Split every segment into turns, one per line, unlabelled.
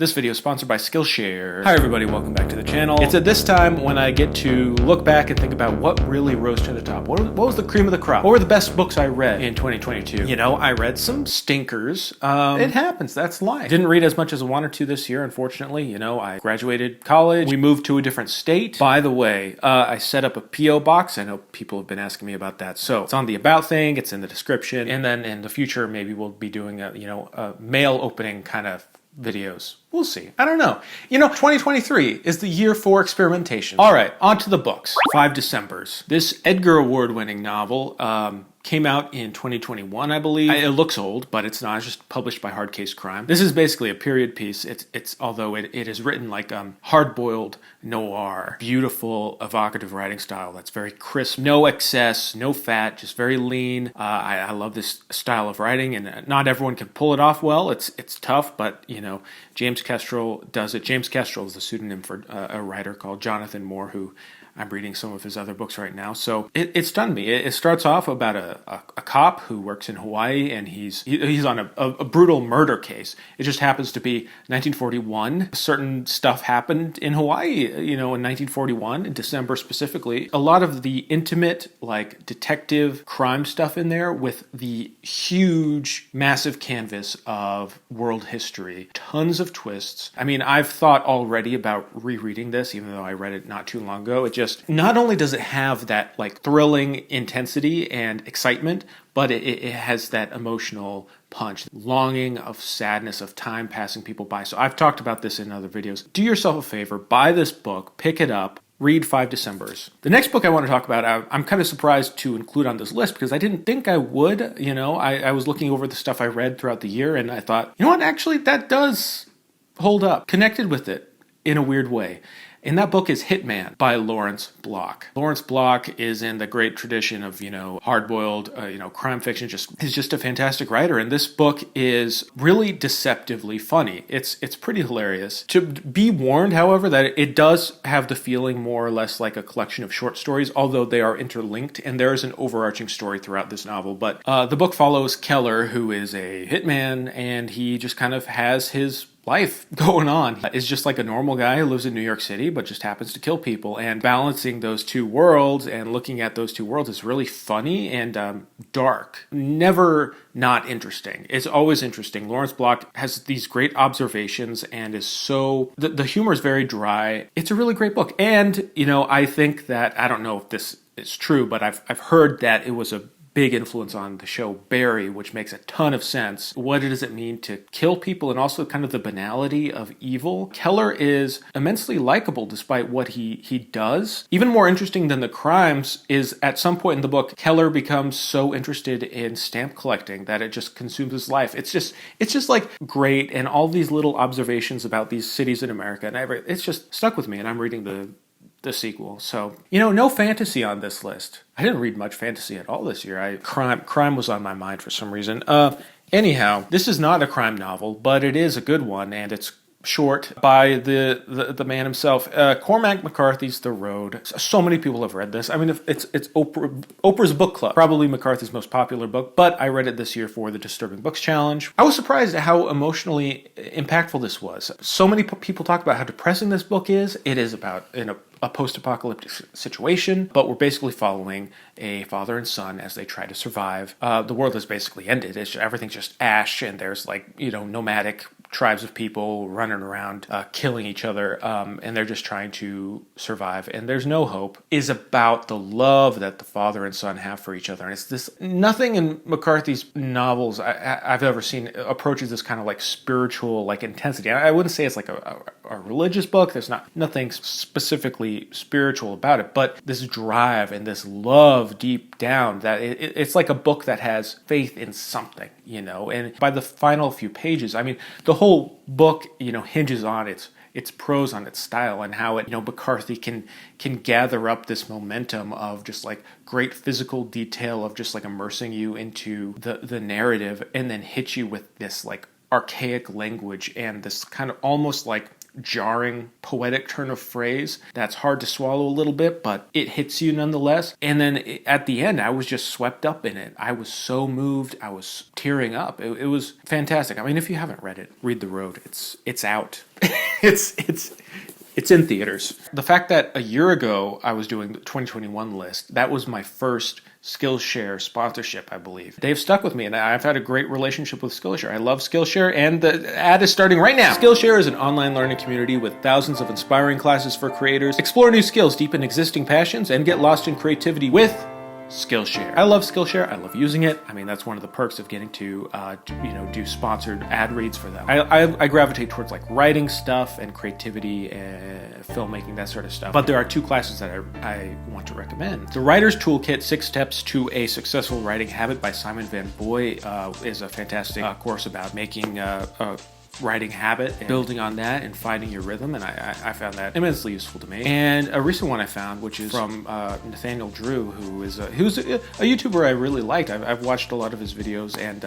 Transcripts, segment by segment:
This video is sponsored by Skillshare. Hi everybody, welcome back to the channel. It's at this time when I get to look back and think about what really rose to the top. What was the cream of the crop? What were the best books I read in 2022? You know, I read some stinkers. It happens, that's life. Didn't read as much as I wanted to this year, unfortunately. You know, I graduated college, we moved to a different state. By the way, I set up a P.O. box. I know people have been asking me about that. So it's on the about thing, it's in the description, and then in the future, maybe we'll be doing a mail opening kind of videos. We'll see. I don't know. You know, 2023 is the year for experimentation. All right, on to the books. 5 Decembers. This Edgar Award-winning novel came out in 2021, I believe. It looks old, but it's not. It's just published by Hardcase Crime. This is basically a period piece. Although it is written like hard-boiled noir, beautiful, evocative writing style that's very crisp, no excess, no fat, just very lean. I love this style of writing, and not everyone can pull it off well. It's tough, but you know, James Kestrel does it. James Kestrel is the pseudonym for a writer called Jonathan Moore, who I'm reading some of his other books right now. So it stunned me. It starts off about a cop who works in Hawaii, and he's on a brutal murder case. It just happens to be 1941. Certain stuff happened in Hawaii, you know, in 1941, in December specifically. A lot of the intimate, like, detective crime stuff in there with the huge, massive canvas of world history. Tons of twists. I mean, I've thought already about rereading this, even though I read it not too long ago. It just, not only does it have that like thrilling intensity and excitement, but it has that emotional punch, longing of sadness, of time passing people by. So I've talked about this in other videos. Do yourself a favor, buy this book, pick it up, read 5 Decembers. The next book I want to talk about, I'm kind of surprised to include on this list because I didn't think I would. You know, I was looking over the stuff I read throughout the year and I thought, you know what, actually that does hold up. Connected with it in a weird way. And that book is Hitman by Lawrence Block. Lawrence Block is in the great tradition of, you know, hard-boiled, crime fiction. He's just a fantastic writer. And this book is really deceptively funny. It's pretty hilarious. To be warned, however, that it does have the feeling more or less like a collection of short stories, although they are interlinked, and there is an overarching story throughout this novel. But the book follows Keller, who is a hitman, and he just kind of has his life going on. Is just like a normal guy who lives in New York City but just happens to kill people, and balancing those two worlds and looking at those two worlds is really funny and dark. Never not interesting. It's always interesting. Lawrence Block has these great observations and is so, the humor is very dry. It's a really great book. And you know, I think that, I don't know if this is true, but I've heard that it was a big influence on the show Barry, which makes a ton of sense. What does it mean to kill people, and also kind of the banality of evil? Keller is immensely likable despite what he does. Even more interesting than the crimes is at some point in the book, Keller becomes so interested in stamp collecting that it just consumes his life. It's just like great, and all these little observations about these cities in America, and it's just stuck with me, and I'm reading the sequel. So, you know, no fantasy on this list. I didn't read much fantasy at all this year. Crime was on my mind for some reason. Anyhow, this is not a crime novel, but it is a good one, and it's short, by the man himself. Cormac McCarthy's The Road. So many people have read this. I mean, it's Oprah's book club, probably McCarthy's most popular book, but I read it this year for the Disturbing Books Challenge. I was surprised at how emotionally impactful this was. So many people talk about how depressing this book is. It is about a post-apocalyptic situation, but we're basically following a father and son as they try to survive. The world has basically ended. Everything's just ash, and there's like, you know, nomadic tribes of people running around killing each other, and they're just trying to survive, and there's no hope, is about the love that the father and son have for each other. And it's this, nothing in McCarthy's novels I've ever seen approaches this kind of like spiritual like intensity. I wouldn't say it's like a religious book. There's nothing specifically spiritual about it, but this drive and this love deep down, that it's like a book that has faith in something, you know. And by the final few pages, I mean, the whole book, you know, hinges on its prose, on its style, and how it, you know, McCarthy can gather up this momentum of just like great physical detail of just like immersing you into the narrative, and then hit you with this like archaic language and this kind of almost like jarring poetic turn of phrase that's hard to swallow a little bit, but it hits you nonetheless. And then at the end, I was just swept up in it. I was so moved. I was tearing up. It was fantastic. I mean, if you haven't read it, read The Road. It's out. It's in theaters. The fact that a year ago I was doing the 2021 list, that was my first Skillshare sponsorship, I believe. They've stuck with me, and I've had a great relationship with Skillshare. I love Skillshare, and the ad is starting right now. Skillshare is an online learning community with thousands of inspiring classes for creators. Explore new skills, deepen existing passions, and get lost in creativity with Skillshare. I love Skillshare. I love using it. I mean, that's one of the perks of getting to, do sponsored ad reads for them. I gravitate towards like writing stuff and creativity and filmmaking, that sort of stuff. But there are two classes that I want to recommend. The Writer's Toolkit, 6 Steps to a Successful Writing Habit by Simon Van Boy is a fantastic course about making writing habit and building on that and finding your rhythm, and I found that immensely useful to me. And a recent one I found, which is from Nathaniel Drew, who's a YouTuber I really liked. I've watched a lot of his videos, and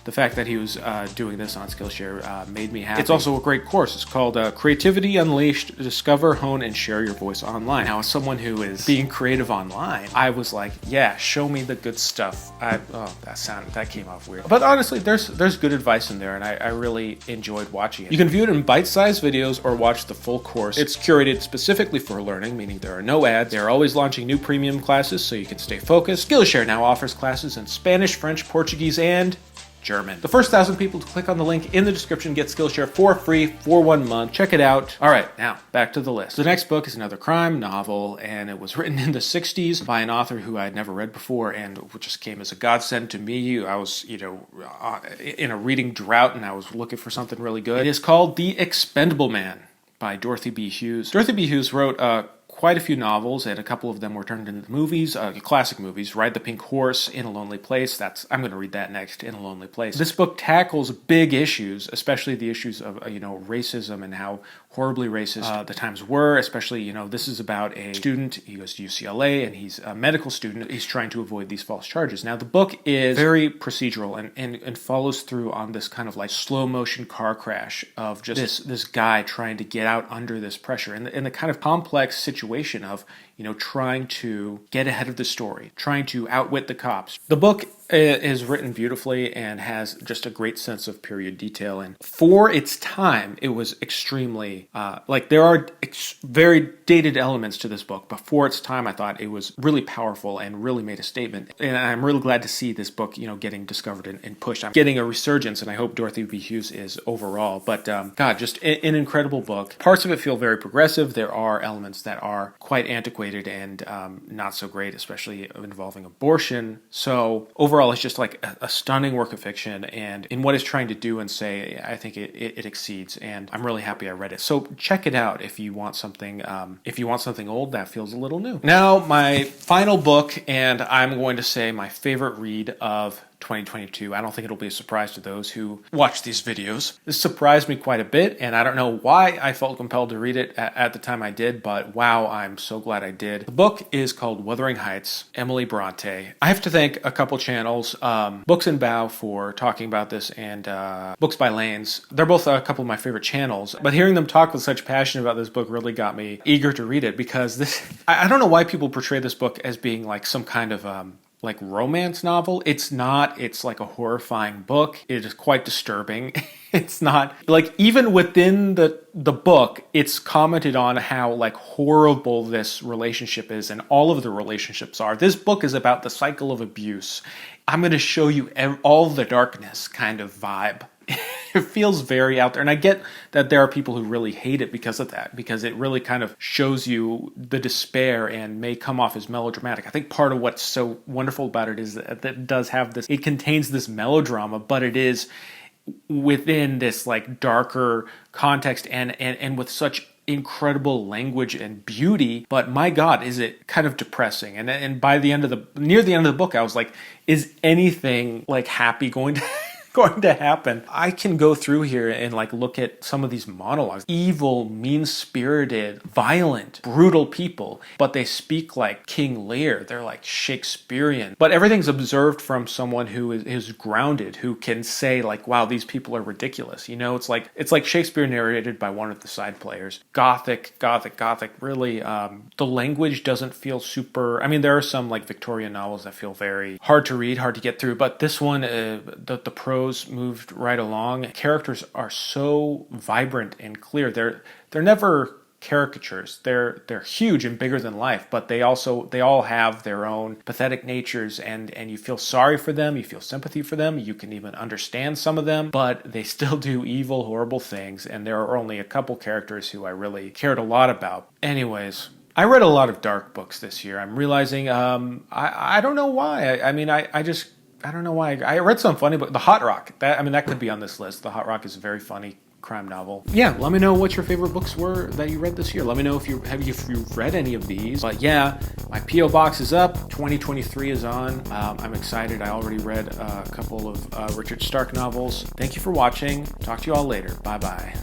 the fact that he was doing this on Skillshare made me happy. It's also a great course. It's called Creativity Unleashed: Discover, Hone, and Share Your Voice Online. Now, as someone who is being creative online, I was like, yeah, show me the good stuff. That came off weird. But honestly, there's good advice in there, and I really enjoyed watching it. You can view it in bite-sized videos or watch the full course. It's curated specifically for learning, meaning there are no ads. They're always launching new premium classes so you can stay focused. Skillshare now offers classes in Spanish, French, Portuguese, and German. The first 1,000 people to click on the link in the description get Skillshare for free for 1 month. Check it out. All right, now back to the list. The next book is another crime novel, and it was written in the 60s by an author who I had never read before, and which just came as a godsend to me. I was, in a reading drought, and I was looking for something really good. It is called The Expendable Man by Dorothy B. Hughes. Dorothy B. Hughes wrote quite a few novels, and a couple of them were turned into movies, classic movies. Ride the Pink Horse, In a Lonely Place. I'm going to read that next, In a Lonely Place. This book tackles big issues, especially the issues of, racism and how horribly racist the times were, especially, this is about a student. He goes to UCLA, and he's a medical student. He's trying to avoid these false charges. Now, the book is very procedural and follows through on this kind of like slow motion car crash of just this guy trying to get out under this pressure and the kind of complex situation of, trying to get ahead of the story, trying to outwit the cops. The book is written beautifully and has just a great sense of period detail. And for its time, it was extremely, there are very dated elements to this book, but for its time, I thought it was really powerful and really made a statement. And I'm really glad to see this book, getting discovered and pushed. I'm getting a resurgence, and I hope Dorothy B. Hughes is overall. But God, just an incredible book. Parts of it feel very progressive. There are elements that are quite antiquated and not so great, especially involving abortion. So overall, it's just like a stunning work of fiction, and in what it's trying to do and say, I think it exceeds, and I'm really happy I read it. So check it out if you want something old that feels a little new. Now, my final book, and I'm going to say my favorite read of 2022. I don't think it'll be a surprise to those who watch these videos. This surprised me quite a bit, and I don't know why I felt compelled to read it at the time I did, but wow, I'm so glad I did. The book is called Wuthering Heights, Emily Bronte. I have to thank a couple channels, Books and Bow for talking about this, and Books by Lanes. They're both a couple of my favorite channels, but hearing them talk with such passion about this book really got me eager to read it, because I don't know why people portray this book as being like some kind of like romance novel. It's not. It's like a horrifying book. It is quite disturbing. It's not like, even within the book, it's commented on how like horrible this relationship is, and all of the relationships are. This book is about the cycle of abuse. I'm going to show you all the darkness kind of vibe. It feels very out there, and I get that there are people who really hate it because of that, because it really kind of shows you the despair and may come off as melodramatic. I think part of what's so wonderful about it is that it does have this, it contains this melodrama, but it is within this like darker context and with such incredible language and beauty. But my God, is it kind of depressing? And by the end of near the end of the book, I was like, is anything like happy going to happen? I can go through here and like look at some of these monologues. Evil, mean-spirited, violent, brutal people, but they speak like King Lear. They're like Shakespearean. But everything's observed from someone who is grounded, who can say like, wow, these people are ridiculous. It's like Shakespeare narrated by one of the side players. Gothic. Really, the language doesn't feel super. I mean, there are some like Victorian novels that feel very hard to read, hard to get through, but this one, the prose prose moved right along. Characters are so vibrant and clear. They're never caricatures. They're huge and bigger than life, but they all have their own pathetic natures, and you feel sorry for them, you feel sympathy for them, you can even understand some of them, but they still do evil, horrible things, and there are only a couple characters who I really cared a lot about. Anyways, I read a lot of dark books this year. I'm realizing I don't know why. I don't know why. I read some funny books. The Hot Rock. That could be on this list. The Hot Rock is a very funny crime novel. Yeah, let me know what your favorite books were that you read this year. Let me know if you've read any of these. But yeah, my P.O. box is up. 2023 is on. I'm excited. I already read a couple of Richard Stark novels. Thank you for watching. Talk to you all later. Bye-bye.